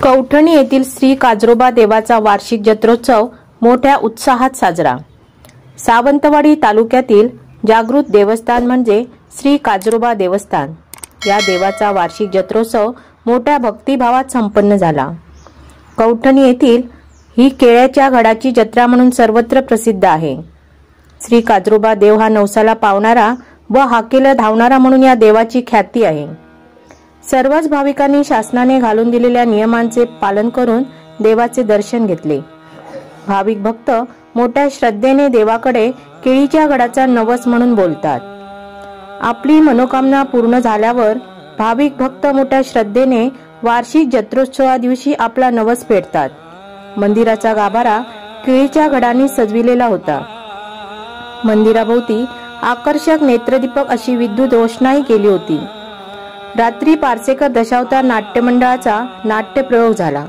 कौठणी येथील श्री काजरोबा देवाचा वार्षिक जत्रोत्सव मोठ्या उत्साहात साजरा। सावंतवाडी तालुक्यातील जागृत देवस्थान म्हणजे श्री काजरोबा देवस्थान। या देवाचा वार्षिक जत्रोत्सव मोठ्या भक्तिभावात संपन्न झाला। कौठणी येथील ही केळ्याच्या घडाची जत्रा म्हणून सर्वत्र प्रसिद्ध आहे। श्री काजरोबा देव हा नवसाला पावणारा व हाकेला धावणारा म्हणून या देवाची ख्याती आहे। सर्वच भाविकांनी शासनाने घालून दिलेल्या नियमांचे पालन करून देवाचे दर्शन घेतले। भाविक भक्त मोठ्या श्रद्धेने देवाकडे केळीच्या घडाचा नवस म्हणून बोलतात। आपली मनोकामना पूर्ण झाल्यावर भाविक भक्त मोठ्या श्रद्धेने वार्षिक जत्रोत्सवा दिवशी आपला नवस फेडतात। मंदिराचा गाभारा केळीच्या घडांनी सजविलेला होता। मंदिराभोवती आकर्षक नेत्रदीपक अशी विद्युत रोषणाई केली होती। रात्री पारसेकर दशावतार नाट्य मंडळाचा नाट्य प्रयोग झाला।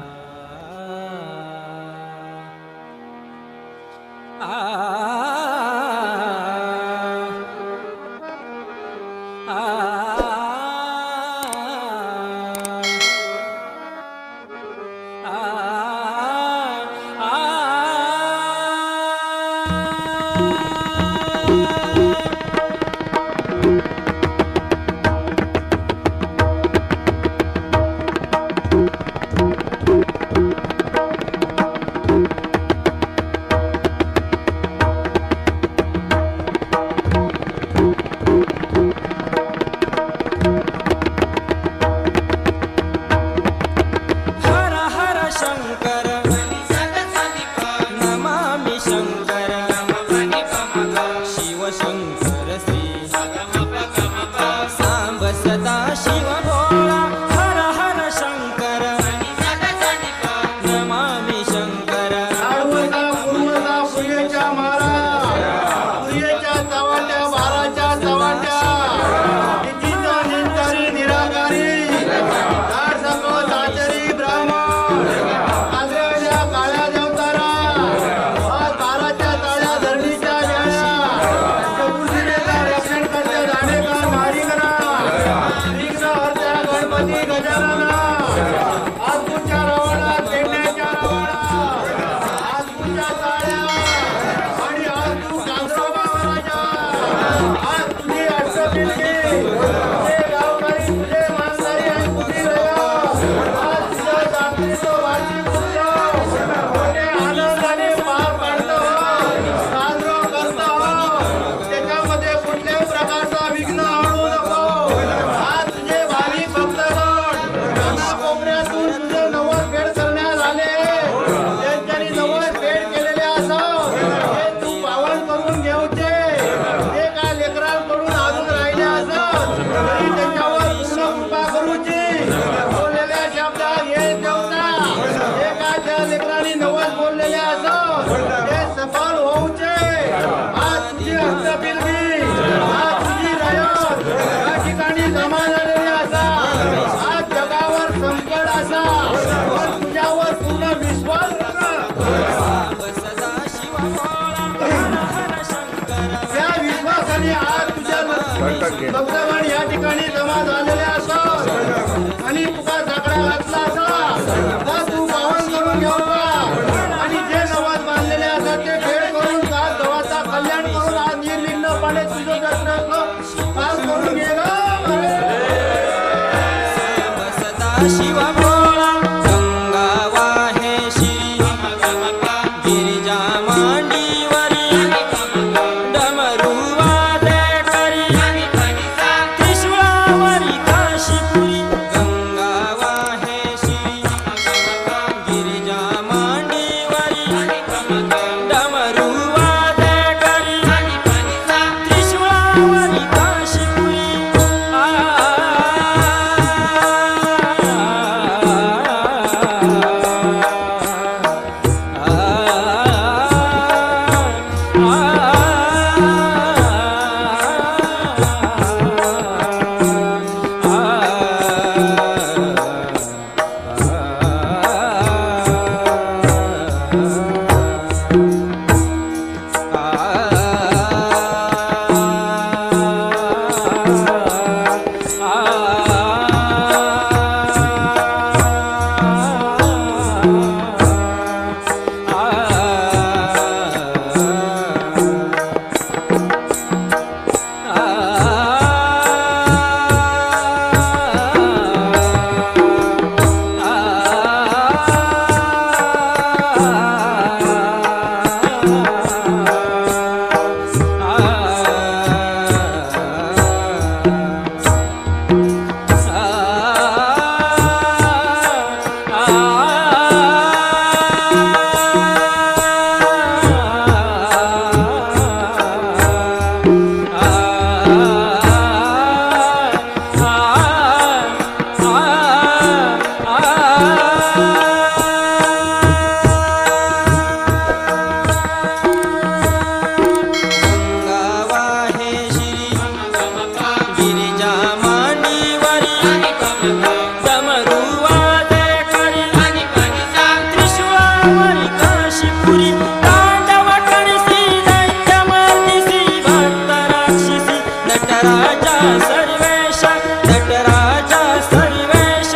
भक्तगण या ठिकाणी जमा झालेले असतात आणि तुका जाकडा घातला असा तू पावन करून घेऊ का आणि जे नवाज बांधलेले असतात ते फेड करून सात गव्हाचा कल्याण करून आज निर्विघ्न पाणे तुझं जत्रा पास करून घे ग शिवा सर्वेश नटराजा सर्वेश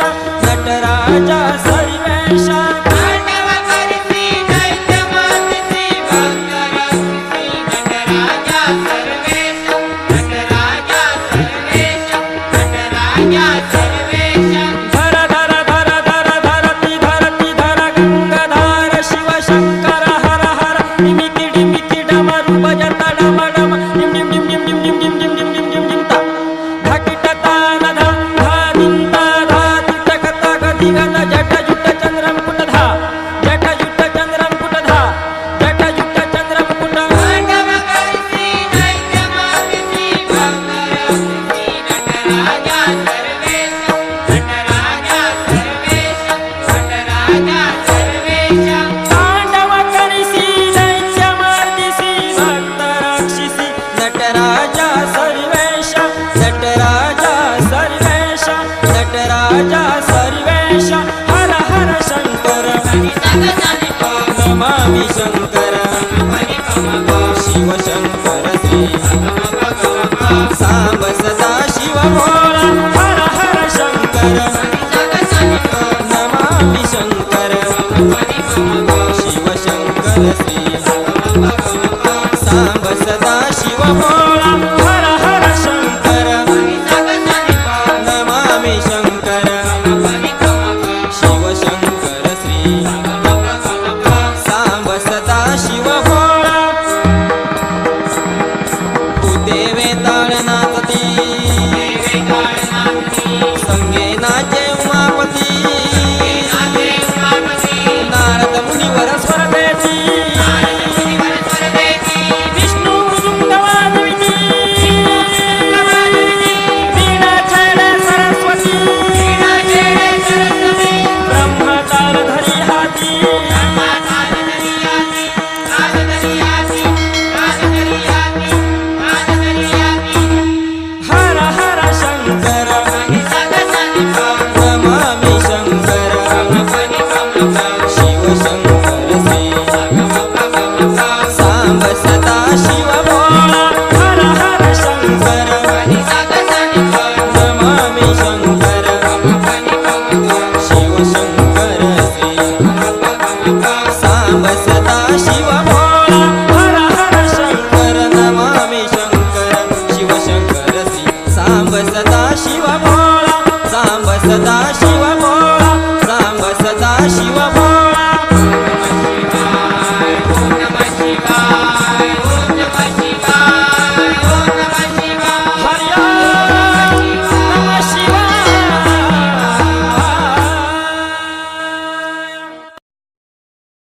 नटराजा सर्वेश नटराजा सर्वेश हर हर शंकर नमामि शंकर शिव शंकर श्री सांब सदा शिव भोला हर हर शंकर नमामि शंकर शिव शंकर श्री सांब सदा शिव भोला हर हर शंकर नमामि शंकर शिव शंकर श्री सांब सदा शिव भोला भूदेवे ताळनाथती संगे नाचे उमापती नारद मुनिवर स्वर देती विष्णु मृदुंग वाजविती वीणा छेड सरस्वती ब्रह्म ताल धरी हाती हर हर शंकर नमामि शंकर शिव शंकर श्री सांब सदा शिव भोला हर हर शंकर नमामि शंकर शिव शंकर